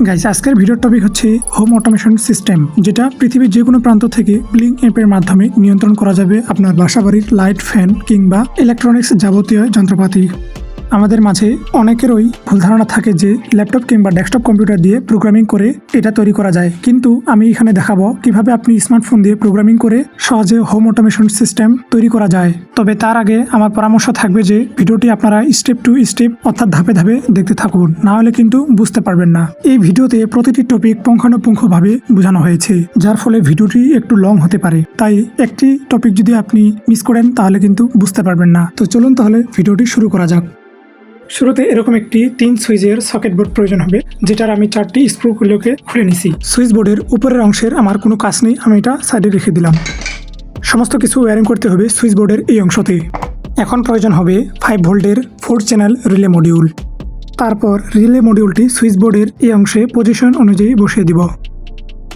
Guys, আজকের ভিডিওর topic হচ্ছে হোম অটোমেশন সিস্টেম, যেটা পৃথিবীর যে কোনো প্রান্ত থেকে ব্লিঙ্ক অ্যাপের মাধ্যমে নিয়ন্ত্রণ করা যাবে আপনার বাসাবাড়ির লাইট, ফ্যান কিংবা ইলেকট্রনিক্স যাবতীয় যন্ত্রপাতি। আমাদের মাঝে অনেকেরই ভুল ধারণা থাকে যে ল্যাপটপ কিংবা ডেস্কটপ কম্পিউটার দিয়ে প্রোগ্রামিং করে এটা তৈরি করা যায়, কিন্তু আমি এখানে দেখাবো কিভাবে আপনি স্মার্টফোন দিয়ে প্রোগ্রামিং করে সহজে হোম অটোমেশন সিস্টেম তৈরি করা যায়। তবে তার আগে আমার পরামর্শ থাকবে যে ভিডিওটি আপনারা স্টেপ টু স্টেপ অর্থাৎ ধাপে ধাপে দেখতে থাকুন, না হলে কিন্তু বুঝতে পারবেন না। এই ভিডিওতে প্রতিটি টপিক পুঙ্খানুপুঙ্খভাবে বোঝানো হয়েছে, যার ফলে ভিডিওটি একটু লং হতে পারে। তাই একটি টপিক যদি আপনি মিস করেন তাহলে কিন্তু বুঝতে পারবেন না। তো চলুন তাহলে ভিডিওটি শুরু করা যাক। শুরুতে এরকম একটি 3 সুইচের সকেট বোর্ড প্রয়োজন হবে, যেটার আমি 4টি স্ক্রুগুলোকে খুলে নিছি। সুইচ বোর্ডের উপরের অংশের আমার কোনো কাজ নেই, আমি এটা সাইডে রেখে দিলাম। সমস্ত কিছু ওয়্যারিং করতে হবে সুইচ বোর্ডের এই অংশতে। এখন প্রয়োজন হবে 5 ভোল্টের 4 চ্যানেল রিলে মডিউল। তারপর রিলে মডিউলটি সুইচ বোর্ডের এই অংশে পজিশন অনুযায়ী বসিয়ে দিব।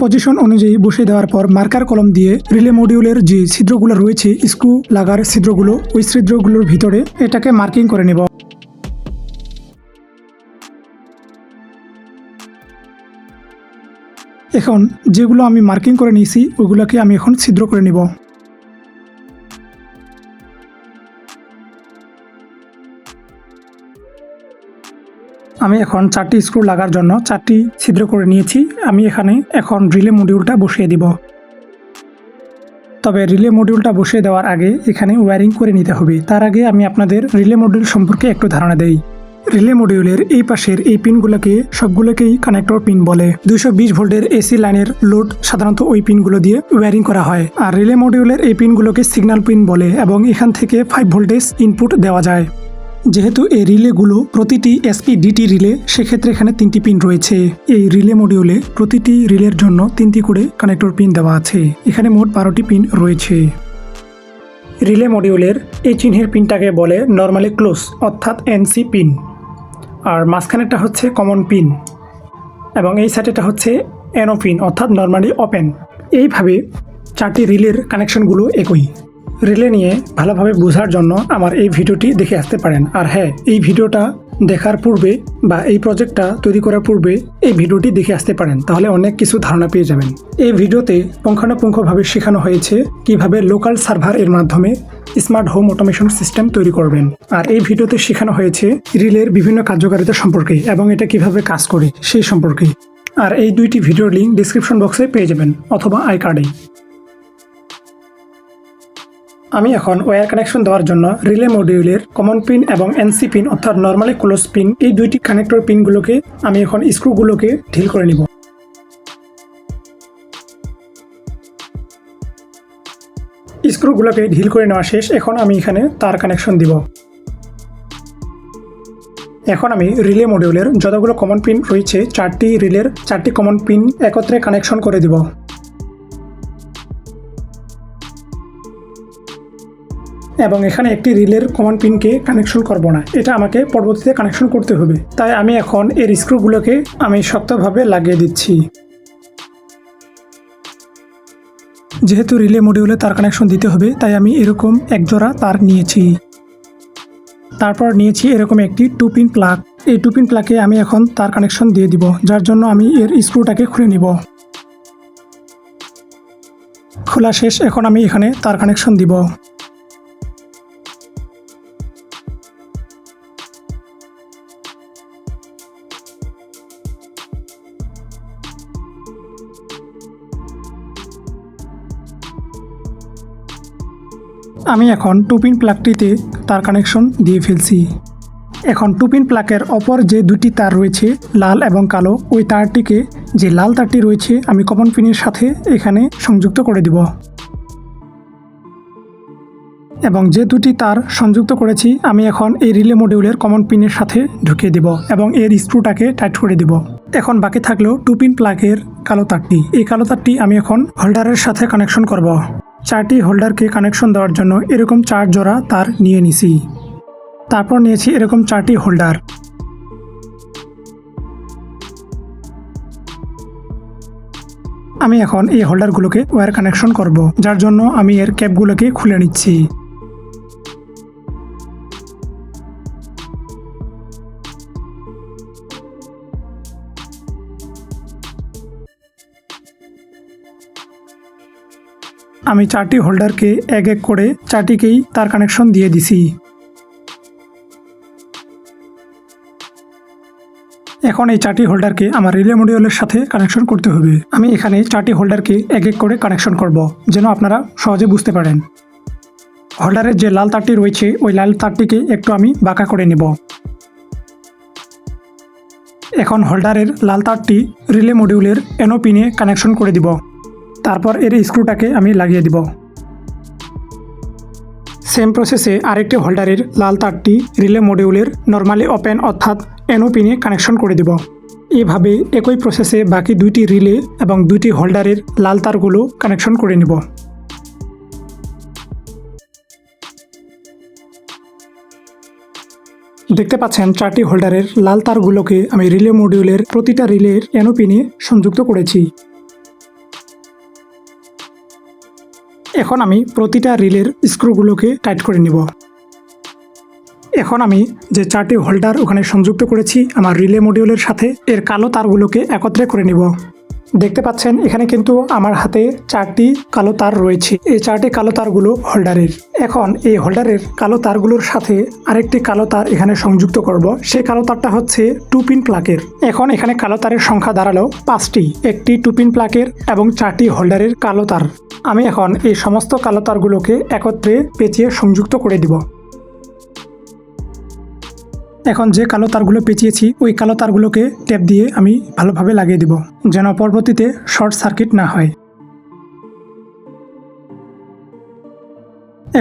পজিশন অনুযায়ী বসিয়ে দেওয়ার পর মার্কার কলম দিয়ে রিলে মডিউলের যে ছিদ্রগুলো রয়েছে, স্ক্রু লাগার ছিদ্রগুলো, ওই ছিদ্রগুলোর ভিতরে এটাকে মার্কিং করে নেব। এখন যেগুলো আমি মার্কিং করে নিয়েছি ওগুলোকে আমি এখন ছিদ্র করে নিব। আমি এখন 4টি স্ক্রু লাগার জন্য 4টি ছিদ্র করে নিয়েছি। আমি এখানে এখন রিলে মডিউলটা বসিয়ে দিব। তবে রিলে মডিউলটা বসিয়ে দেওয়ার আগে এখানে ওয়্যারিং করে নিতে হবে। তার আগে আমি আপনাদের রিলে মডিউল সম্পর্কে একটু ধারণা দেই। রিলে মডিউলের এই পাশের এই পিনগুলোকে সবগুলোকেই কানেক্টর পিন বলে। 220 ভোল্টের এসি লাইনের লোড সাধারণত ওই পিনগুলো দিয়ে ওয়্যারিং করা হয়। আর রিলে মডিউলের এই পিনগুলোকে সিগন্যাল পিন বলে এবং এখান থেকে 5 ভোল্টেজ ইনপুট দেওয়া যায়। যেহেতু এই রিলেগুলো প্রতিটি এসপিডিটি রিলে, সেক্ষেত্রে এখানে 3টি পিন রয়েছে। এই রিলে মডিউলে প্রতিটি রিলের জন্য 3টি করে কানেক্টর পিন দেওয়া আছে। এখানে মোট 12টি পিন রয়েছে। রিলে মডিউলের এই চিহ্নের পিনটাকে বলে নর্মালি ক্লোজ অর্থাৎ এনসি পিন, আর মাঝখানেরটা হচ্ছে কমন পিন এবং এই সাইডেটা হচ্ছে এনও পিন অর্থাৎ নর্মালি ওপেন। এইভাবে 4টি রিলের কানেকশনগুলো একই। রিলে নিয়ে ভালোভাবে বোঝার জন্য আমার এই ভিডিওটি দেখে আসতে পারেন। আর হ্যাঁ, এই ভিডিওটা দেখার পূর্বে বা এই প্রজেক্টটা তৈরি করার পূর্বে এই ভিডিওটি দেখে আসতে পারেন, তাহলে অনেক কিছু ধারণা পেয়ে যাবেন। এই ভিডিওতে পুঙ্খানুপুঙ্খভাবে শেখানো হয়েছে কিভাবে লোকাল সার্ভার এর মাধ্যমে স্মার্ট হোম অটোমেশন সিস্টেম তৈরি করবেন। আর এই ভিডিওতে শেখানো হয়েছে রিলের বিভিন্ন কার্যকারিতা সম্পর্কে এবং এটা কিভাবে কাজ করে সেই সম্পর্কে। আর এই 2টি ভিডিওর লিঙ্ক ডিসক্রিপশন বক্সে পেয়ে যাবেন অথবা আই কার্ডে। আমি এখন ওয়্যার কানেকশন দেওয়ার জন্য রিলে মডিউলের কমন পিন এবং এনসি পিন অর্থাৎ নর্মালি ক্লোজ পিন, এই 2টি কানেক্টর পিনগুলোকে আমি এখন স্ক্রুগুলোকে ঢিল করে নিব। স্ক্রুগুলোকে ঢিল করে নেওয়া শেষ। এখন আমি এখানে তার কানেকশন দিব। এখন আমি রিলে মডিউলের যতগুলো কমন পিন রয়েছে 4টি রিলের 4টি কমন পিন একত্রে কানেকশন করে দিব। এবং এখানে একটি রিলের কমন পিনকে কানেকশন করব না, এটা আমাকে পরবর্তীতে কানেকশন করতে হবে। তাই আমি এখন এর স্ক্রুগুলোকে আমি শক্তভাবে লাগিয়ে দিচ্ছি। যেহেতু রিলে মডিউলে তার কানেকশন দিতে হবে, তাই আমি এরকম এক জোড়া তার নিয়েছি। তারপর নিয়েছি এরকম একটি 2 পিন প্লাগ। এই 2 পিন প্লাগে আমি এখন তার কানেকশন দিয়ে দিব, যার জন্য আমি এর স্ক্রুটাকে খুলে নিব। খোলা শেষ। এখন আমি এখানে তার কানেকশন দিব। আমি এখন 2 পিন প্লাগটিতে তার কানেকশন দিয়ে ফেলছি। এখন 2 পিন প্লাগের অপর যে 2টি তার রয়েছে লাল এবং কালো, ওই তারটিকে, যে লাল তারটি রয়েছে, আমি কমন পিনের সাথে এখানে সংযুক্ত করে দিব। এবং যে 2টি তার সংযুক্ত করেছি আমি এখন এই রিলে মডিউলের কমন পিনের সাথে ঢুকিয়ে দিব এবং এর স্ক্রুটাকে টাইট করে দিব। এখন বাকি থাকলেও 2 পিন প্লাগের কালো তারটি। এই কালো তারটি আমি এখন হোল্ডারের সাথে কানেকশন করব। 4টি হোল্ডারকে কানেকশন দেওয়ার জন্য এরকম 4 জোড়া তার নিয়ে নিছি। তারপর নিয়েছি এরকম 4টি হোল্ডার। আমি এখন এই হোল্ডারগুলোকে ওয়্যার কানেকশন করব, যার জন্য আমি এর ক্যাপগুলোকে খুলে নিচ্ছি। আমি 4টি হোল্ডারকে এক এক করে 4টিকেই তার কানেকশন দিয়ে দিছি। এখন এই 4টি হোল্ডারকে আমার রিলে মডিউলের সাথে কানেকশন করতে হবে। আমি এখানে 4টি হোল্ডারকে এক এক করে কানেকশন করব, যেন আপনারা সহজে বুঝতে পারেন। হোল্ডারের যে লাল তারটি রয়েছে ওই লাল তারটিকে একটু আমি বাঁকা করে নেব। এখন হোল্ডারের লাল তারটি রিলে মডিউলের এনো পিনে কানেকশন করে দিব। তারপর এর স্ক্রুটাকে আমি লাগিয়ে দিব। সেম প্রসেসে আরেকটি হোল্ডারের লাল তারটি রিলে মডিউলের নর্মালি ওপেন অর্থাৎ এনো পিনে কানেকশন করে দিব। এভাবে একই প্রসেসে বাকি 2টি রিলে এবং 2টি হোল্ডারের লাল তারগুলো কানেকশন করে নিব। দেখতে পাচ্ছেন 4টি হোল্ডারের লাল তারগুলোকে আমি রিলে মডিউলের প্রতিটা রিলের এনো পিনে সংযুক্ত করেছি। এখন আমি প্রতিটা রিলের স্ক্রুগুলোকে টাইট করে নিব। এখন আমি যে 4টি হোল্ডার ওখানে সংযুক্ত করেছি আমার রিলে মডিউলের সাথে, এর কালো তারগুলোকে একত্রে করে নিব। দেখতে পাচ্ছেন এখানে কিন্তু আমার হাতে 4টি কালো তার রয়েছে। এই 4টি কালো তারগুলো হোল্ডারের। এখন এই হোল্ডারের কালো তারগুলোর সাথে আরেকটি কালো তার এখানে সংযুক্ত করব। সেই কালো তারটা হচ্ছে 2 পিন প্লাগের। এখন এখানে কালো তারের সংখ্যা দাঁড়ালো 5টি, একটি 2 পিন প্লাগের এবং 4টি হোল্ডারের কালো তার। আমি এখন এই সমস্ত কালো তারগুলোকে একত্রে পেঁচিয়ে সংযুক্ত করে দিব। এখন যে কালো তারগুলো পেঁচিয়েছি ওই কালো তারগুলোকে টেপ দিয়ে আমি ভালোভাবে লাগিয়ে দিব, যেন পরবর্তীতে শর্ট সার্কিট না হয়।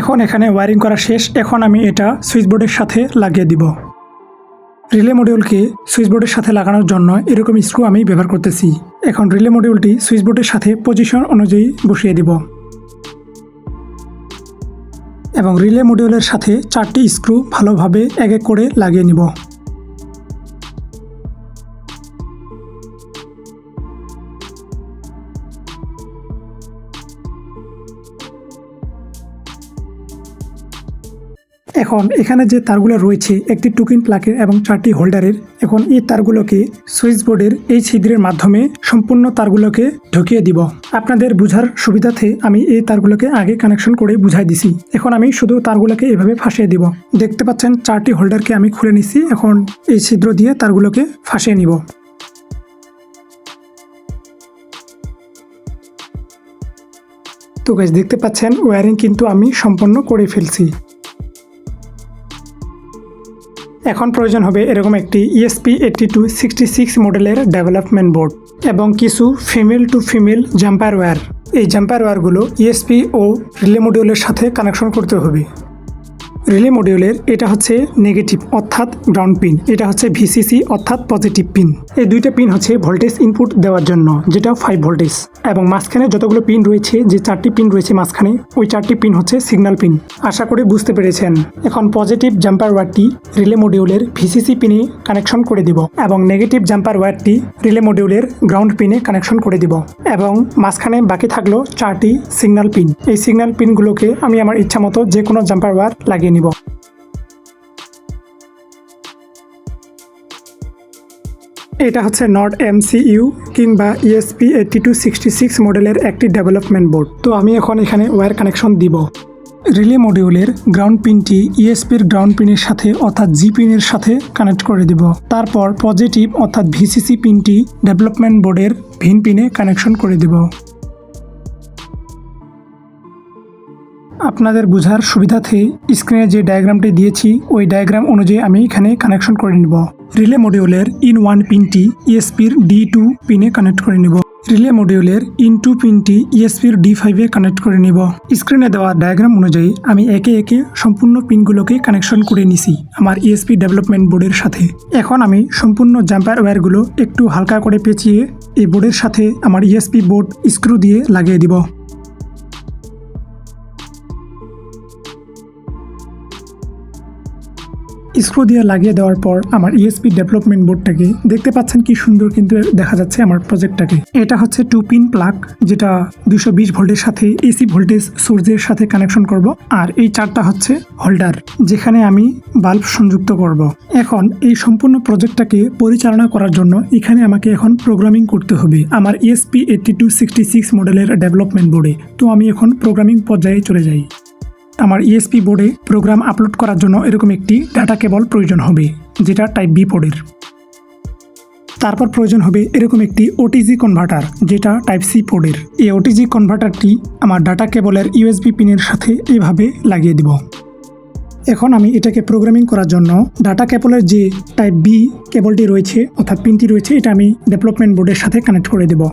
এখন এখানে ওয়্যারিং করা শেষ। এখন আমি এটা সুইচবোর্ডের সাথে লাগিয়ে দিব। রিলে মডিউলকে সুইচবোর্ডের সাথে লাগানোর জন্য এরকম স্ক্রু আমি ব্যবহার করতেছি। এখন রিলে মডিউলটি সুইচবোর্ডের সাথে পজিশন অনুযায়ী বসিয়ে দিব এবং রিলে মডিউলের সাথে 4টি স্ক্রু ভালোভাবে এক এক করে লাগিয়ে নিব। এখন এখানে যে তারগুলো রয়েছে একটি 2 পিন প্লাগের এবং 4টি হোল্ডারের, এখন এই তারগুলোকে সুইচ বোর্ডের এই ছিদ্রের মাধ্যমে সম্পূর্ণ তারগুলোকে ঢুকিয়ে দিব। আপনাদের বোঝার সুবিধার্থে আমি এই তারগুলোকে আগে কানেকশন করে বুঝাই দিছি। এখন আমি শুধু তারগুলোকে এভাবে ফাঁসিয়ে দিব। দেখতে পাচ্ছেন 4টি হোল্ডারকে আমি খুলে নিছি। এখন এই ছিদ্র দিয়ে তারগুলোকে ফাঁসিয়ে নিব। তো গাইস দেখতে পাচ্ছেন ওয়্যারিং কিন্তু আমি সম্পন্ন করে ফেলছি। এখন প্রয়োজন হবে এরকম একটি ESP8266 মডেলের ডেভেলপমেন্ট বোর্ড এবং কিছু female to female jumper wire. এই জাম্পার ওয়্যারগুলো ESP ও রিলে মডিউলের সাথে কানেকশন করতে হবে। রিলে মডিউলের এটা হচ্ছে নেগেটিভ অর্থাৎ গ্রাউন্ড পিন, এটা হচ্ছে VCC অর্থাৎ পজিটিভ পিন। এই 2টা পিন হচ্ছে ভোল্টেজ ইনপুট দেওয়ার জন্য, যেটা 5 ভোল্টেজ, এবং মাঝখানে যতগুলো পিন রয়েছে, যে 4টি পিন রয়েছে মাঝখানে, ওই 4টি পিন হচ্ছে সিগন্যাল পিন। আশা করি বুঝতে পেরেছেন। এখন পজিটিভ জাম্পার ওয়্যারটি রিলে মডিউলের VCC পিনে কানেকশন করে দিব এবং নেগেটিভ জাম্পার ওয়্যারটি রিলে মডিউলের গ্রাউন্ড পিনে কানেকশন করে দিব এবং মাঝখানে বাকি থাকলো 4টি সিগন্যাল পিন। এই সিগন্যাল পিনগুলোকে আমি আমার ইচ্ছা মতো যে কোনো জাম্পার ওয়্যার লাগিয়ে নিব। এটা হচ্ছে নট MCU কিংবা ESP8266 মডেলের একটি ডেভেলপমেন্ট বোর্ড। তো আমি এখন এখানে ওয়্যার কানেকশন দিব। রিলে মডিউলের গ্রাউন্ড পিনটি ESPর গ্রাউন্ড পিনের সাথে অর্থাৎ G পিনের সাথে কানেক্ট করে দিব। তারপর পজিটিভ অর্থাৎ VCC পিনটি ডেভেলপমেন্ট বোর্ডের ভিন পিনে কানেকশন করে দিব। আপনাদের বোঝার সুবিধার্থে স্ক্রিনে যে ডায়াগ্রামটি দিয়েছি ওই ডায়াগ্রাম অনুযায়ী আমি এখানে কানেকশন করে নিব। রিলে মডিউলের ইন 1 পিনটি ESPর D2 পিনে কানেক্ট করে নিব। রিলে মডিউলের ইন 2 পিনটি ESPর D5-এ কানেক্ট করে নিব। স্ক্রিনে দেওয়া ডায়াগ্রাম অনুযায়ী আমি একে একে সম্পূর্ণ পিনগুলোকে কানেকশন করে নিছি আমার ESP ডেভেলপমেন্ট বোর্ডের সাথে। এখন আমি সম্পূর্ণ জাম্পার ওয়্যারগুলো একটু হালকা করে পেঁচিয়ে এই বোর্ডের সাথে আমার ESP বোর্ড স্ক্রু দিয়ে লাগিয়ে দিব। স্ক্রু দিয়ে লাগিয়ে দেওয়ার পর আমার ইএসপি ডেভেলপমেন্ট বোর্ডটাকে দেখতে পাচ্ছেন কি সুন্দর কিন্তু দেখা যাচ্ছে আমার প্রজেক্টটাকে। এটা হচ্ছে 2 পিন প্লাগ, যেটা 220 ভোল্টের সাথে এসি ভোল্টেজ সোর্সের সাথে কানেকশন করব। আর এই 4টা হচ্ছে হোল্ডার, যেখানে আমি বাল্ব সংযুক্ত করব। এখন এই সম্পূর্ণ প্রজেক্টটাকে পরিচালনা করার জন্য এখানে আমাকে এখন প্রোগ্রামিং করতে হবে আমার ESP8266 মডেলের ডেভেলপমেন্ট বোর্ডে। তো আমি এখন প্রোগ্রামিং পর্যায়ে চলে যাই। আমার ইএসপি বোর্ডে প্রোগ্রাম আপলোড করার জন্য এরকম একটি ডাটা কেবল প্রয়োজন হবে, যেটা টাইপ বি পোর্টের। তারপর প্রয়োজন হবে এরকম একটি ওটিজি কনভার্টার, যেটা টাইপ সি পোর্টের। এই ওটিজি কনভার্টারটি আমার ডাটা কেবলের ইউএসবি পিনের সাথে এভাবে লাগিয়ে দিব। এখন আমি এটাকে প্রোগ্রামিং করার জন্য ডাটা কেবলের যে টাইপ বি কেবলটি রয়েছে অর্থাৎ পিনটি রয়েছে, এটা আমি ডেভেলপমেন্ট বোর্ডের সাথে কানেক্ট করে দেব।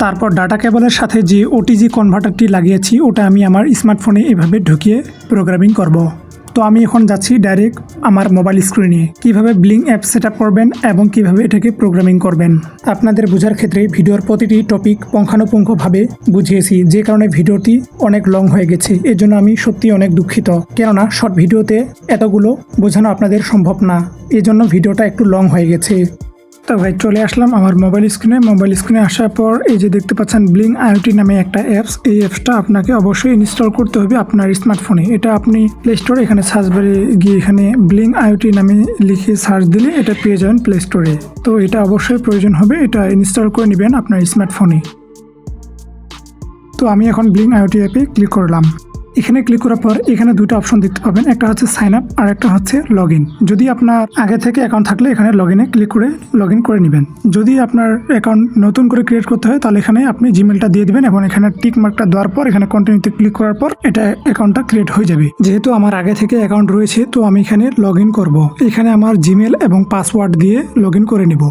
তারপর ডাটা কেবলের সাথে যে ওটিজি কনভার্টারটি লাগিয়েছি ওটা আমি আমার স্মার্টফোনে এভাবে ঢুকিয়ে প্রোগ্রামিং করব। তো আমি এখন যাচ্ছি ডাইরেক্ট আমার মোবাইল স্ক্রিনে কিভাবে ব্লিং অ্যাপ সেট আপ করবেন এবং কিভাবে এটাকে প্রোগ্রামিং করবেন। আপনাদের বোঝার ক্ষেত্রে ভিডিওর প্রতিটি টপিক পুঙ্খানুপুঙ্খভাবে বুঝিয়েছি, যে কারণে ভিডিওটি অনেক লং হয়ে গেছে। এর জন্য আমি সত্যি অনেক দুঃখিত, কেননা শর্ট ভিডিওতে এতগুলো বোঝানো আপনাদের সম্ভব না, এজন্য ভিডিওটা একটু লং হয়ে গেছে। তো ভাই চলে আসলাম আমার মোবাইল স্ক্রিনে আসার পর এই যে দেখতে পাচ্ছেন ব্লিং আইওটি নামে একটা অ্যাপস। এই অ্যাপসটা আপনাকে অবশ্যই ইনস্টল করতে হবে আপনার স্মার্টফোনে। এটা আপনি প্লে স্টোরে এখানে সার্চ বারে গিয়ে এখানে ব্লিং আইওটি নামে লিখে সার্চ দিলে এটা পেয়ে যাবেন প্লে স্টোরে। তো এটা অবশ্যই প্রয়োজন হবে, এটা ইনস্টল করে নেবেন আপনার স্মার্টফোনে। তো আমি এখন ব্লিং আইওটি অ্যাপে ক্লিক করলাম। এখানে ক্লিক করার পর এখানে দুটো অপশন দেখতে পাবেন, একটা হচ্ছে সাইন আপ আর একটা হচ্ছে লগ ইন। যদি আপনার আগে থেকে অ্যাকাউন্ট থাকলে এখানে লগ ইনে ক্লিক করে লগ ইন করে নেবেন। যদি আপনার অ্যাকাউন্ট নতুন করে ক্রিয়েট করতে হয় তাহলে এখানে আপনি জিমেলটা দিয়ে দিবেন এবং এখানে টিক মার্কটা দেওয়ার পর এখানে কন্টিনিউতে ক্লিক করার পর এটা অ্যাকাউন্টটা ক্রিয়েট হয়ে যাবে। যেহেতু আমার আগে থেকে অ্যাকাউন্ট রয়েছে তো আমি এখানে লগ ইন করবো। এখানে আমার জিমেল এবং পাসওয়ার্ড দিয়ে লগ ইন করে নিব।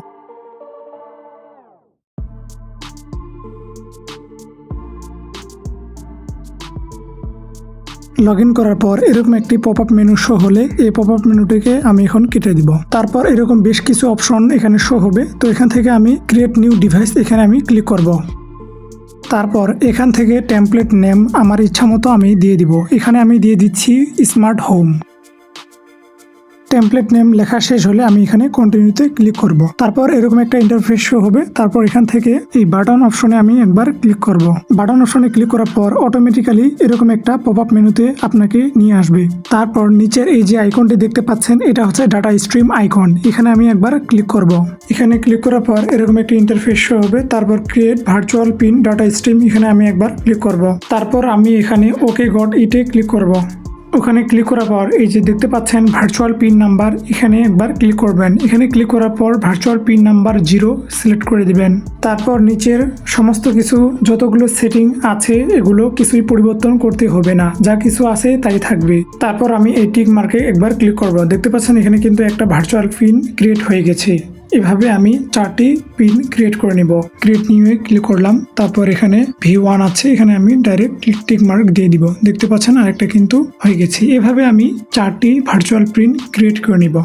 লগ ইন করার পর এরকম একটি পপ আপ মেনু শো হলে এই পপ আপ মেনুটিকে আমি এখন কেটে দিব। তারপর এরকম বেশ কিছু অপশন এখানে শো হবে, তো এখান থেকে আমি ক্রিয়েট নিউ ডিভাইস এখানে আমি ক্লিক করব। তারপর এখান থেকে টেমপ্লেট নেম আমার ইচ্ছা মতো আমি দিয়ে দিব। এখানে আমি দিয়ে দিচ্ছি স্মার্ট হোম। টেমপ্লেট নেম লেখা শেষ হলে আমি এখানে কন্টিনিউতে ক্লিক করব। তারপর এরকম একটা ইন্টারফেস শো হবে। তারপর এখান থেকে এই বাটন অপশনে আমি একবার ক্লিক করব। বাটন অপশনে ক্লিক করার পর অটোমেটিক্যালি এরকম একটা পপ আপ মেনুতে আপনাকে নিয়ে আসবে। তারপর নিচের এই যে আইকনটি দেখতে পাচ্ছেন এটা হচ্ছে ডাটা স্ট্রিম আইকন, এখানে আমি একবার ক্লিক করব। এখানে ক্লিক করার পর এরকম একটা ইন্টারফেস শো হবে। তারপর create virtual pin data stream এখানে আমি একবার ক্লিক করব। তারপর আমি এখানে ওকে গট ইটে ক্লিক করব। ওখানে ক্লিক করার পর এই যে দেখতে পাচ্ছেন ভার্চুয়াল পিন নাম্বার, এখানে একবার ক্লিক করবেন। এখানে ক্লিক করার পর ভার্চুয়াল পিন নাম্বার 0 সিলেক্ট করে দিবেন। তারপর নিচের সমস্ত কিছু যতগুলো সেটিং আছে এগুলো কিছুই পরিবর্তন করতে হবে না, যা কিছু আছে তাই থাকবে। তারপর আমি এই টিক মার্কে একবার ক্লিক করব। দেখতে পাচ্ছেন এখানে কিন্তু একটা ভার্চুয়াল পিন ক্রিয়েট হয়ে গেছে। এভাবে আমি 4টি পিন ক্রিয়েট করে নিব। ক্রিয়েট নিয়ে ক্লিক করলাম। তারপর এখানে V1 আছে, এখানে আমি ডাইরেক্ট টিক মার্ক দিয়ে দিব। দেখতে পাচ্ছেন আরেকটা কিন্তু হয়ে গেছে। এভাবে আমি 4টি ভার্চুয়াল পিন ক্রিয়েট করে নিব।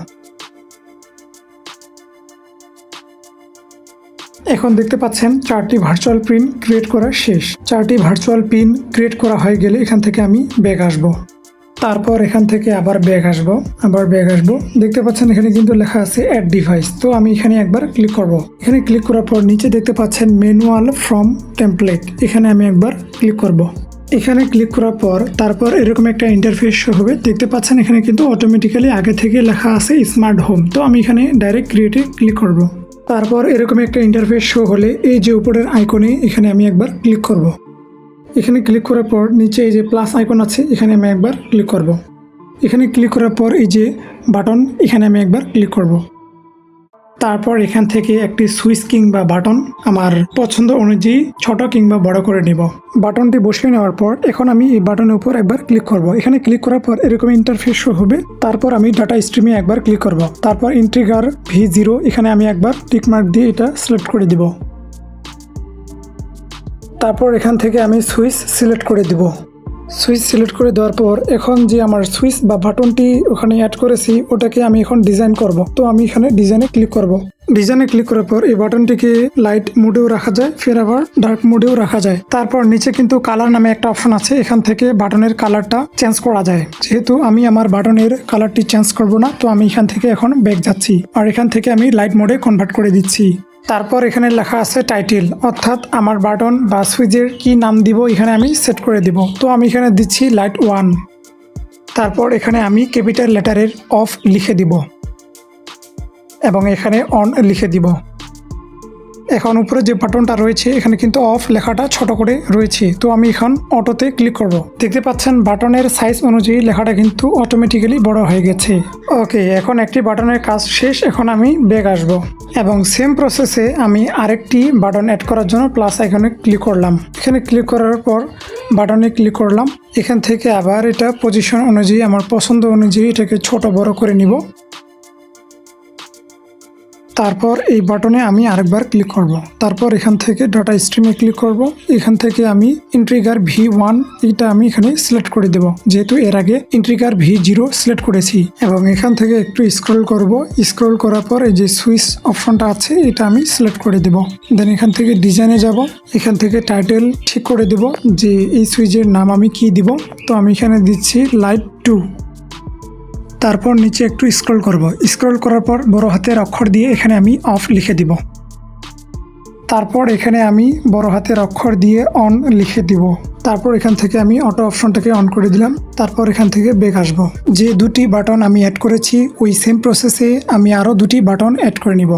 এখন দেখতে পাচ্ছেন 4টি ভার্চুয়াল পিন ক্রিয়েট করা শেষ। 4টি ভার্চুয়াল পিন ক্রিয়েট করা হয়ে গেলে এখান থেকে আমি ব্যাক আসবো। তারপর এখান থেকে আবার ব্যাক আসবো। দেখতে পাচ্ছেন এখানে কিন্তু লেখা আছে অ্যাড ডিভাইস, তো আমি এখানে একবার ক্লিক করব। এখানে ক্লিক করার পর নিচে দেখতে পাচ্ছেন ম্যানুয়াল ফ্রম টেমপ্লেট, এখানে আমি একবার ক্লিক করব। এখানে ক্লিক করার পর তারপর এরকম একটা ইন্টারফেস শো হবে। দেখতে পাচ্ছেন এখানে কিন্তু অটোমেটিক্যালি আগে থেকে লেখা আছে স্মার্ট হোম, তো আমি এখানে ডাইরেক্ট ক্রিয়েটে ক্লিক করব। তারপর এরকম একটা ইন্টারফেস শো হলে এই যে উপরের আইকনে এখানে আমি একবার ক্লিক করব। এখানে ক্লিক করার পর নিচে এই যে প্লাস আইকন আছে এখানে আমি একবার ক্লিক করব। এখানে ক্লিক করার পর এই যে বাটন এখানে আমি একবার ক্লিক করব। তারপর এখান থেকে একটি সুইচ কিংবা বাটন আমার পছন্দ অনুযায়ী ছোট কিংবা বড় করে নেব। বাটনটি বসিয়ে নেওয়ার পর এখন আমি এই বাটনের উপর একবার ক্লিক করব। এখানে ক্লিক করার পর এরকম ইন্টারফেস শো হবে। তারপর আমি ডাটা স্ট্রিমে একবার ক্লিক করব। তারপর ইন্ট্রিগার V0 এখানে আমি একবার টিক মার্ক দিয়ে এটা সিলেক্ট করে দিব। তারপর এখান থেকে আমি সুইচ সিলেক্ট করে দিব। সুইচ সিলেক্ট করে দেওয়ার পর এখন যে আমার সুইচ বা বাটনটি ওখানে অ্যাড করেছি ওটাকে আমি এখন ডিজাইন করব। তো আমি এখানে ডিজাইনে ক্লিক করব। ডিজাইনে ক্লিক করার পর এই বাটনটিকে লাইট মোডেও রাখা যায়, ফের আবার ডার্ক মোডেও রাখা যায়। তারপর নিচে কিন্তু কালার নামে একটা অপশন আছে, এখান থেকে বাটনের কালারটা চেঞ্জ করা যায়। যেহেতু আমি আমার বাটনের কালারটি চেঞ্জ করব না, তো আমি এখান থেকে এখন ব্যাক যাচ্ছি আর এখান থেকে আমি লাইট মোডে কনভার্ট করে দিচ্ছি। তারপর এখানে লেখা আছে টাইটেল, অর্থাৎ আমার বাটন বা সুইচের কি নাম দিব এখানে আমি সেট করে দিব। তো আমি এখানে দিচ্ছি লাইট 1। তারপর এখানে আমি ক্যাপিটাল লেটারের অফ লিখে দিব এবং এখানে অন লিখে দিব। এখন উপরে যে বাটনটা রয়েছে এখানে কিন্তু অফ লেখাটা ছোট করে রয়েছে, তো আমি এখন অটোতে ক্লিক করব। দেখতে পাচ্ছেন বাটনের সাইজ অনুযায়ী লেখাটা কিন্তু অটোমেটিক্যালি বড় হয়ে গেছে। ওকে, এখন একটি বাটনের কাজ শেষ, এখন আমি ব্যাক আসব এবং সেম প্রসেসে আমি আরেকটি বাটন অ্যাড করার জন্য প্লাস আইকনে ক্লিক করলাম। এখানে ক্লিক করার পর বাটনে ক্লিক করলাম। এখান থেকে আবার এটা পজিশন অনুযায়ী আমার পছন্দ অনুযায়ী এটাকে ছোট বড় করে নিব। তারপর এই বাটনে আমি আরেকবার ক্লিক করব। তারপর এখান থেকে ডাটা স্ট্রিমে ক্লিক করব। এখান থেকে আমি ইন্ট্রিগার V1 এটা আমি এখানে সিলেক্ট করে দেব, যেহেতু এর আগে ইন্ট্রিগার V0 সিলেক্ট করেছি। এবং এখান থেকে একটু স্ক্রল করব। স্ক্রল করার পর এই যে সুইচ অপশনটা আছে এটা আমি সিলেক্ট করে দেব। দেন এখান থেকে ডিজাইনে যাব। এখান থেকে টাইটেল ঠিক করে দেব যে এই সুইচের নাম আমি কি দিব। তো আমি এখানে দিচ্ছি লাইট 2। তারপর নিচে একটু স্ক্রল করব। স্ক্রল করার পর বড় হাতের অক্ষর দিয়ে এখানে আমি অফ লিখে দিব। তারপর এখানে আমি বড় হাতের অক্ষর দিয়ে অন লিখে দিব। তারপর এখান থেকে আমি অটো অপশনটাকে অন করে দিলাম। তারপর এখান থেকে ব্যাক আসবো। যে দুটি বাটন আমি অ্যাড করেছি ওই সেম প্রসেসে আমি আরও দুটি বাটন অ্যাড করে নিব।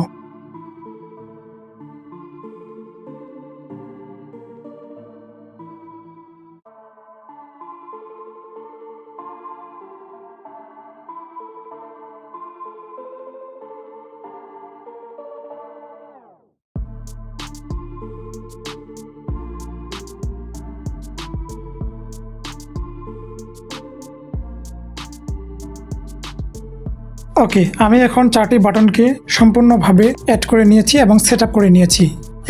ওকে, আমি এখন 4টি বাটনকে সম্পূর্ণভাবে অ্যাড করে নিয়েছি এবং সেট আপ করে নিয়েছি।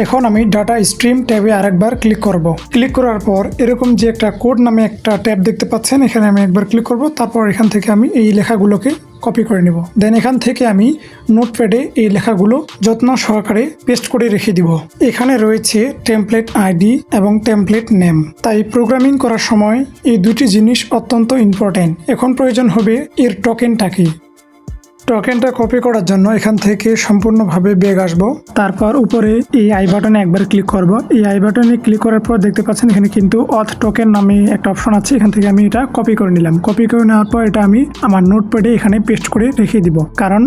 এখন আমি ডাটা স্ট্রিম ট্যাবে আরেকবার ক্লিক করব। ক্লিক করার পর এরকম যে একটা কোড নামে একটা ট্যাব দেখতে পাচ্ছেন, এখানে আমি একবার ক্লিক করব। তারপর এখান থেকে আমি এই লেখাগুলোকে কপি করে নেব। দেন এখান থেকে আমি নোটপ্যাডে এই লেখাগুলো যত্ন সহকারে পেস্ট করে রেখে দিব। এখানে রয়েছে টেমপ্লেট আইডি এবং টেমপ্লেট নেম, তাই প্রোগ্রামিং করার সময় এই দুটি জিনিস অত্যন্ত ইম্পর্টেন্ট। এখন প্রয়োজন হবে এর টোকেনটাকে। টোকেনটা কপি করার জন্য এখান থেকে সম্পূর্ণভাবে ব্যাক আসবো। তারপর উপরে এই আই বাটনে একবার ক্লিক করব। এই আই বাটনে ক্লিক করার পর দেখতে পাচ্ছেন এখানে কিন্তু অথ টোকেন নামে একটা অপশন আছে, এখান থেকে আমি এটা কপি করে নিলাম। কপি করে নেওয়ার পর এটা আমি আমার নোটপ্যাডে এখানে পেস্ট করে রেখে দিব, কারণ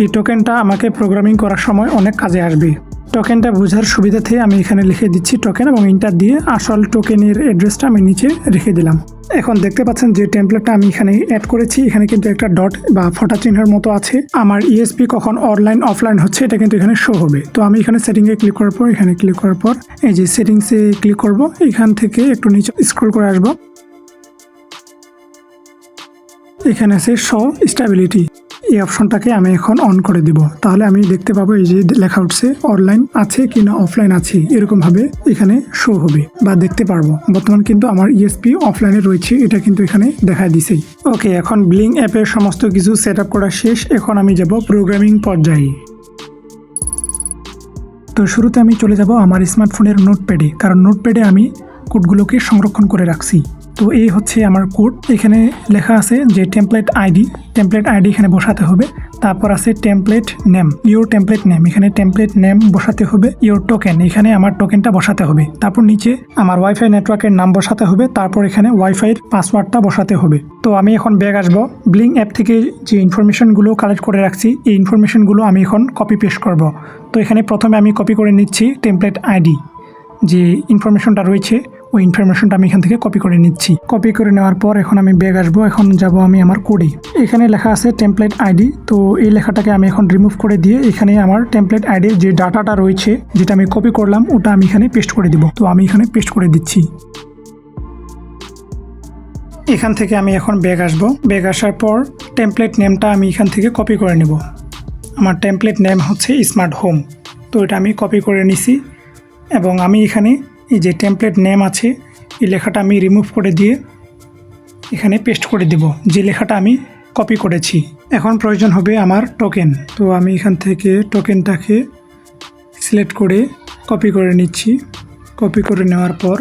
এই টোকেনটা আমাকে প্রোগ্রামিং করার সময় অনেক কাজে আসবে। টোকেনটা বোঝার সুবিধাতে আমি এখানে লিখে দিচ্ছি টোকেন এবং ইন্টার দিয়ে আসল টোকেনের অ্যাড্রেসটা আমি নিচে রেখে দিলাম। এখন দেখতে পাচ্ছেন যে টেমপ্লেটটা আমি এখানে অ্যাড করেছি, এখানে কিন্তু একটা ডট বা ফটা চিহ্নের মতো আছে। আমার ইএসপি কখন অনলাইন অফলাইন হচ্ছে এটা কিন্তু এখানে শো হবে। তো আমি এখানে সেটিংয়ে ক্লিক করার পর এখানে ক্লিক করার পর এই যে সেটিংসে ক্লিক করব। এখান থেকে একটু নিচে স্ক্রল করে আসবো। এখানে আছে শো স্টেবিলিটি, এই অপশনটাকে আমি এখন অন করে দিব। তাহলে আমি দেখতে পাবো এই যে লেখা উঠছে অনলাইন আছে কি না অফলাইন আছে, এরকম ভাবে এখানে শো হবে বা দেখতে পারবো। বর্তমান কিন্তু আমার ইএসপি অফলাইনে রয়েছে, এটা কিন্তু এখানে দেখা দিছেই। ওকে, এখন ব্লিং অ্যাপের সমস্ত কিছু সেট আপ করা শেষ। এখন আমি যাব প্রোগ্রামিং পর্যায়ে। তো শুরুতে আমি চলে যাব আমার স্মার্টফোনের নোটপ্যাডে, কারণ নোটপ্যাডে আমি কোডগুলোকে সংরক্ষণ করে রাখছি। তো এই হচ্ছে আমার কোড। এখানে লেখা আছে যে টেমপ্লেট আইডি এখানে বসাতে হবে। তারপর আছে template name, your template name, এখানে টেমপ্লেট নেম বসাতে হবে। ইওর টোকেন, এখানে আমার টোকেনটা বসাতে হবে। তারপর নিচে আমার ওয়াইফাই নেটওয়ার্কের নাম বসাতে হবে। তারপর এখানে ওয়াইফাইয়ের পাসওয়ার্ডটা বসাতে হবে। তো আমি এখন ব্যাক আসবো। ব্লিং অ্যাপ থেকে যে ইনফরমেশনগুলো কালেক্ট করে রাখছি এই ইনফরমেশনগুলো আমি এখন কপি পেস্ট করব। তো এখানে প্রথমে আমি কপি করে নিচ্ছি টেমপ্লেট আইডি, যে ইনফরমেশনটা রয়েছে ওই ইনফরমেশনটা আমি এখান থেকে কপি করে নিচ্ছি। কপি করে নেওয়ার পর এখন আমি ব্যাক আসবো। এখন যাব আমি আমার কোডে। এখানে লেখা আছে টেমপ্লেট আইডি, তো এই লেখাটাকে আমি এখন রিমুভ করে দিয়ে এখানে আমার টেমপ্লেট আইডির যে ডাটাটা রয়েছে যেটা আমি কপি করলাম ওটা আমি এখানে পেস্ট করে দিব। তো আমি এখানে পেস্ট করে দিচ্ছি। এখান থেকে আমি এখন ব্যাক আসবো। ব্যাক আসার পর টেমপ্লেট নেমটা আমি এখান থেকে কপি করে নেব। আমার টেমপ্লেট নেম হচ্ছে স্মার্ট হোম, তো এটা আমি কপি করে নিছি। এবং আমি এখানে এই যে টেমপ্লেট নেম আছে এই লেখাটা আমি রিমুভ করে দিয়ে এখানে পেস্ট করে দেব যে লেখাটা আমি কপি করেছি। এখন প্রয়োজন হবে আমার টোকেন। তো আমি এখান থেকে টোকেনটাকে সিলেক্ট করে কপি করে নিচ্ছি। কপি করে নেওয়ার পর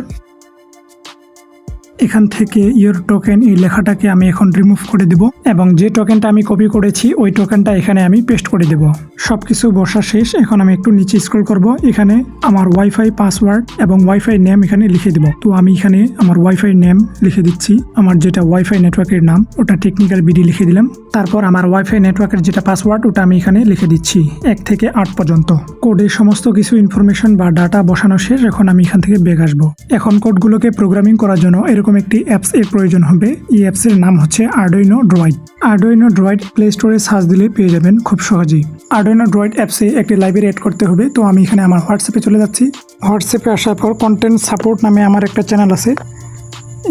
এখান থেকে ইয়োর টোকেন এই লেখাটাকে আমি এখন রিমুভ করে দেব এবং যে টোকেনটা আমি কপি করেছি ওই টোকেনটা এখানে আমি পেস্ট করে দেব। সব কিছু বসা শেষ। এখন আমি একটু নিচে স্ক্রল করব। এখানে আমার ওয়াইফাই পাসওয়ার্ড এবং ওয়াইফাই নেম এখানে লিখে দেব। তো আমি এখানে আমার ওয়াইফাই নেম লিখে দিচ্ছি। আমার যেটা ওয়াইফাই নেটওয়ার্কের নাম ওটা টেকনিক্যাল বিডি লিখে দিলাম। তারপর আমার ওয়াইফাই নেটওয়ার্কের যেটা পাসওয়ার্ড ওটা আমি এখানে লিখে দিচ্ছি 1 থেকে 8 পর্যন্ত। কোডে সমস্ত কিছু ইনফরমেশন বা ডাটা বসানো শেষ। এখন আমি এখান থেকে বের আসবো। এখন কোডগুলোকে প্রোগ্রামিং করার জন্য এরকম একটি অ্যাপস এর প্রয়োজন হবে। এই অ্যাপস এর নাম হচ্ছে Arduino droid. Arduino droid play স্টোরে সার্চ দিলে পেয়ে যাবেন খুব সহজেই। আরডুইনো ড্রয়েড অ্যাপসে একটি লাইব্রেরি অ্যাড করতে হবে। তো আমি এখানে আমার হোয়াটসঅ্যাপে চলে যাচ্ছি। হোয়াটসঅ্যাপে আসার পর কন্টেন্ট সাপোর্ট নামে আমার একটা চ্যানেল আছে,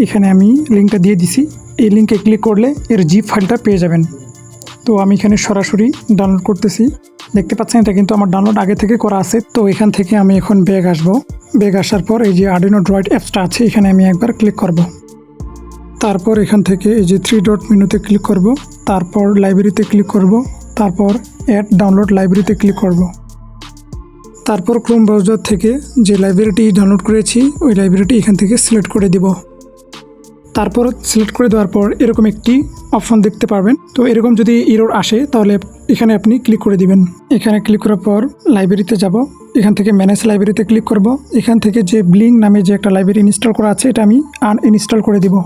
এখানে আমি লিঙ্কটা দিয়ে দিছি। এই লিঙ্কে ক্লিক করলে এর জিপ ফাইলটা পেয়ে যাবেন। তো আমি এখানে সরাসরি ডাউনলোড করতেছি। দেখতে পাচ্ছেন এটা কিন্তু আমার ডাউনলোড আগে থেকে করা আছে। তো এখান থেকে আমি এখন ব্যাগ আসবো। ব্যাগ আসার পর এই যে আরডুইনো ড্রয়েড অ্যাপসটা আছে এখানে আমি একবার ক্লিক করব। তারপর এখান থেকে এই যে 3 ডট মেনুতে ক্লিক করব। তারপর লাইব্রেরিতে ক্লিক করব। তারপর অ্যাড ডাউনলোড লাইব্রেরিতে ক্লিক করব। তারপর ক্রোম ব্রাউজার থেকে যে লাইব্রেরিটি ডাউনলোড করেছি ওই লাইব্রেরিটি এখান থেকে সিলেক্ট করে দিব। তারপর সিলেক্ট করে দেওয়ার পর এরকম একটি অপশন দেখতে পারবেন। তো এরকম যদি এরর আসে তাহলে এখানে আপনি ক্লিক করে দিবেন। এখানে ক্লিক করার পর লাইব্রেরিতে যাব। এখান থেকে ম্যানেজ লাইব্রেরিতে ক্লিক করব। এখান থেকে যে ব্লিং নামে যে একটা লাইব্রেরি ইনস্টল করা আছে এটা আমি আনইনস্টল করে দিব।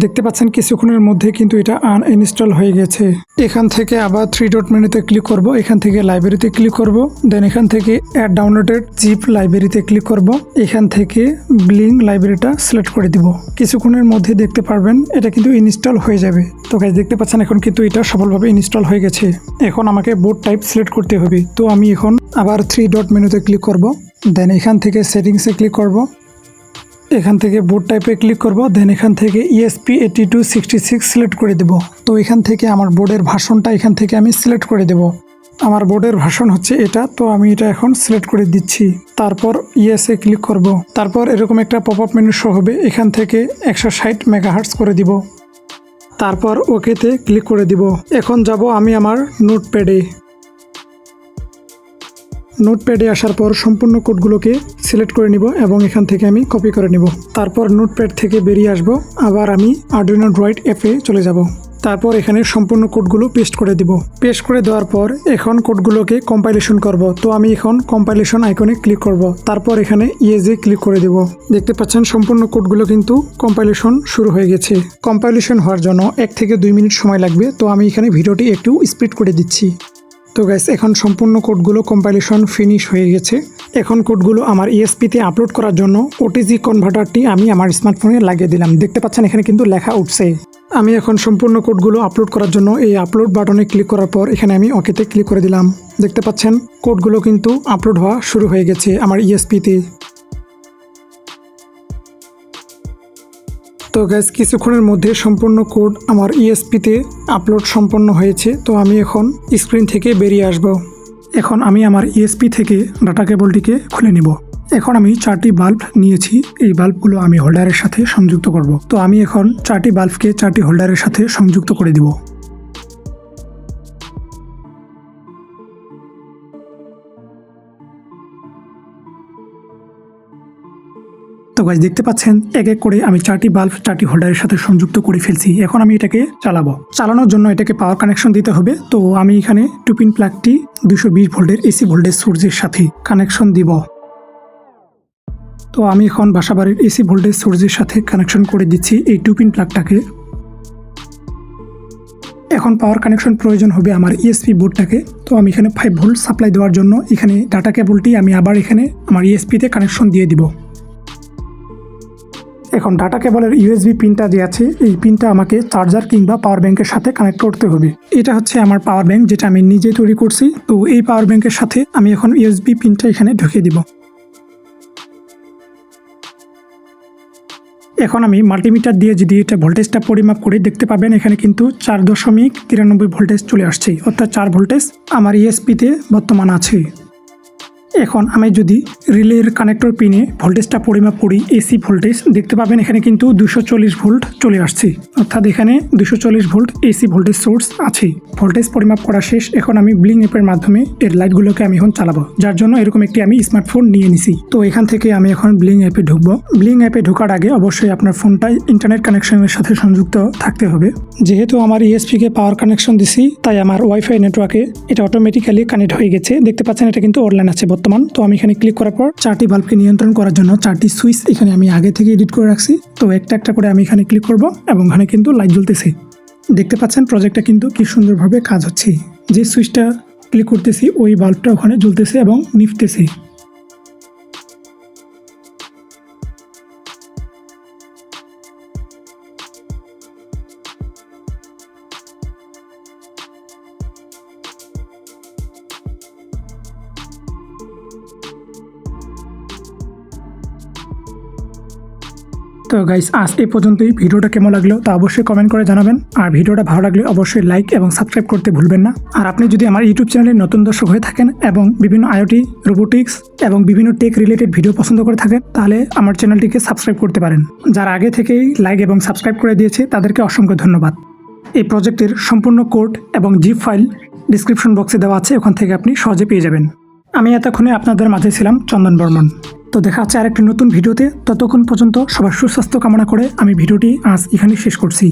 দেখতে পাচ্ছেন কিছুক্ষণের মধ্যে কিন্তু এটা আনইনস্টল হয়ে গেছে। এখান থেকে আবার 3 ডট মেনুতে ক্লিক করব। এখান থেকে লাইব্রেরিতে ক্লিক করব। দেন এখান থেকে অ্যাড ডাউনলোডেড জিপ লাইব্রেরিতে ক্লিক করব। এখান থেকে ব্লিং লাইব্রেরিটা সিলেক্ট করে দিব। কিছুক্ষণের মধ্যে দেখতে পারবেন এটা কিন্তু ইনস্টল হয়ে যাবে। তো গাইস দেখতে পাচ্ছেন এখন কিন্তু এটা সফলভাবে ইনস্টল হয়ে গেছে। এখন আমাকে বোর্ড টাইপ সিলেক্ট করতে হবে। তো আমি এখন আবার 3 ডট মেনুতে ক্লিক করব। দেন এখান থেকে সেটিংসে ক্লিক করব। এখান থেকে বোর্ড টাইপে ক্লিক করব। দেন এখান থেকে ESP8266 সিলেক্ট করে দেব। তো এখান থেকে আমার বোর্ডের ভার্সনটা এখান থেকে আমি সিলেক্ট করে দেব। আমার বোর্ডের ভার্সন হচ্ছে এটা। তো আমি এটা এখন সিলেক্ট করে দিচ্ছি। তারপর ইয়েসে ক্লিক করব। তারপর এরকম একটা পপ আপ মেনু শো হবে। এখান থেকে 160 মেগাহার্টজ করে দিব। তারপর ওকেতে ক্লিক করে দিব। এখন যাব আমি আমার নোটপ্যাডে। নোটপ্যাডে আসার পর সম্পূর্ণ কোডগুলোকে সিলেক্ট করে নিব এবং এখান থেকে আমি কপি করে নিব। তারপর নোটপ্যাড থেকে বেরিয়ে আসব। আবার আমি আরডুইনো ড্রয়েড অ্যাপে চলে যাব। তারপর এখানে সম্পূর্ণ কোডগুলো পেস্ট করে দিব। পেস্ট করে দেওয়ার পর এখন কোডগুলোকে কম্পাইলেশন করব। তো আমি এখন কম্পাইলেশন আইকনে ক্লিক করব। তারপর এখানে ইয়েজে ক্লিক করে দেব। দেখতে পাচ্ছেন সম্পূর্ণ কোডগুলো কিন্তু কম্পাইলেশন শুরু হয়ে গেছে। কম্পাইলেশন হওয়ার জন্য 1 থেকে 2 মিনিট সময় লাগবে। তো আমি এখানে ভিডিওটি একটু স্পিড করে দিচ্ছি। তো গাইস এখন সম্পূর্ণ কোডগুলো কম্পাইলেশন ফিনিশ হয়ে গেছে। এখন কোডগুলো আমার ESP-তে আপলোড করার জন্য OTG কনভার্টারটি আমি আমার স্মার্টফোনে লাগিয়ে দিলাম। দেখতে পাচ্ছেন এখানে কিন্তু লেখা উঠছে। আমি এখন সম্পূর্ণ কোডগুলো আপলোড করার জন্য এই আপলোড বাটনে ক্লিক করার পর এখানে আমি ওকেতে ক্লিক করে দিলাম। দেখতে পাচ্ছেন কোডগুলো কিন্তু আপলোড হওয়া শুরু হয়ে গেছে আমার ESP-তে। তো গাইস কিছুক্ষণের মধ্যে সম্পূর্ণ কোড আমার ESP-তে আপলোড সম্পন্ন হয়েছে। তো আমি এখন স্ক্রিন থেকে বেরিয়ে আসব। এখন আমি আমার ESP থেকে ডাটা কেবলটিকে খুলে নিব। এখন আমি 4টি বাল্ব নিয়েছি। এই বাল্বগুলো আমি হোল্ডারের সাথে সংযুক্ত করব। তো আমি এখন 4টি বাল্বকে 4টি হোল্ডারের সাথে সংযুক্ত করে দিব। তো গাইস দেখতে পাচ্ছেন এক এক করে আমি 4টি বাল্ব 4টি হোল্ডারের সাথে সংযুক্ত করে ফেলছি। এখন আমি এটাকে চালাবো। চালানোর জন্য এটাকে পাওয়ার কানেকশন দিতে হবে। তো আমি এখানে 2 পিন প্লাগটি 220 ভোল্টের AC ভোল্টেজ সোর্সের সাথে কানেকশন দিব। তো আমি এখন বাসাবাড়ির AC ভোল্টেজ সোর্সের সাথে কানেকশন করে দিচ্ছি এই 2 পিন প্লাগটাকে। এখন পাওয়ার কানেকশন প্রয়োজন হবে আমার ESP বোর্ডটাকে। তো আমি এখানে 5 ভোল্ট সাপ্লাই দেওয়ার জন্য এখানে ডাটা কেবলটি আমি আবার এখানে আমার ESP-তে কানেকশন দিয়ে দিব। এখন ডাটা কেবলের USB পিনটা যে আছে এই পিনটা আমাকে চার্জার কিংবা পাওয়ার ব্যাংকের সাথে কানেক্ট করতে হবে। এটা হচ্ছে আমার পাওয়ার ব্যাংক যেটা আমি নিজে তৈরি করছি। তো এই পাওয়ার ব্যাংকের সাথে আমি এখন USB পিনটা এখানে ঢুকিয়ে দিব। এখন আমি মাল্টিমিটার দিয়ে যদি এটা ভোল্টেজটা পরিমাপ করে দেখতে পাবেন এখানে কিন্তু 4.93 ভোল্টেজ চলে আসছে, অর্থাৎ 4 ভোল্টেজ আমার ESP-তে বর্তমান আছে। এখন আমি যদি রিলের কানেক্টর পিনে ভোল্টেজটা পরিমাপ করি, এসি ভোল্টেজ দেখতে পাবেন এখানে কিন্তু 240 ভোল্ট চলে আসছে, অর্থাৎ এখানে 240 ভোল্ট এসি ভোল্টেজ সোর্স আছে। ভোল্টেজ পরিমাপ করা শেষ। এখন আমি ব্লিং অ্যাপের মাধ্যমে এর লাইটগুলোকে আমি এখন চালাবো, যার জন্য এরকম একটি আমি স্মার্টফোন নিয়ে নিছি। তো এখান থেকে আমি এখন ব্লিং অ্যাপে ঢুকবো। ব্লিং অ্যাপে ঢোকার আগে অবশ্যই আপনার ফোনটাই ইন্টারনেট কানেকশনের সাথে সংযুক্ত থাকতে হবে। যেহেতু আমার ইএসপি কে পাওয়ার কানেকশন দিছি, তাই আমার ওয়াইফাই নেটওয়ার্কে এটা অটোমেটিক্যালি কানেক্ট হয়ে গেছে। দেখতে পাচ্ছেন এটা কিন্তু অনলাইন আছে বর্তমান। তো আমি এখানে ক্লিক করার পর 4টি বাল্বকে নিয়ন্ত্রণ করার জন্য 4টি সুইচ এখানে আমি আগে থেকে এডিট করে রাখছি। তো একটা একটা করে আমি এখানে ক্লিক করব এবং এখানে কিন্তু লাইট জ্বলতেছে। দেখতে পাচ্ছেন প্রজেক্টটা কিন্তু কি সুন্দরভাবে কাজ হচ্ছে। যে সুইচটা ক্লিক করতেছি ওই বাল্বটা ওখানে জ্বলতেছে এবং নিভতেছে। তো গাইস, আজ এই পর্যন্তই। ভিডিওটা কেমন লাগলো তা অবশ্যই কমেন্ট করে জানাবেন। আর ভিডিওটা ভালো লাগলে অবশ্যই লাইক এবং সাবস্ক্রাইব করতে ভুলবেন না। আর আপনি যদি আমার ইউটিউব চ্যানেলে নতুন দর্শক হয়ে থাকেন এবং বিভিন্ন আইওটি, রোবোটিক্স এবং বিভিন্ন টেক রিলেটেড ভিডিও পছন্দ করে থাকেন, তাহলে আমার চ্যানেলটিকে সাবস্ক্রাইব করতে পারেন। যারা আগে থেকেই লাইক এবং সাবস্ক্রাইব করে দিয়েছে তাদেরকে অসংখ্য ধন্যবাদ। এই প্রজেক্টের সম্পূর্ণ কোড এবং জিপ ফাইল ডিসক্রিপশন বক্সে দেওয়া আছে, ওখান থেকে আপনি সহজে পেয়ে যাবেন। আমি এতক্ষণে আপনাদের মাঝে ছিলাম চন্দন বর্মন। তো দেখা হচ্ছে আরেকটি নতুন ভিডিওতে। ততক্ষণ পর্যন্ত সবার সুস্বাস্থ্য কামনা করে আমি ভিডিওটি আজ এখানে শেষ করছি।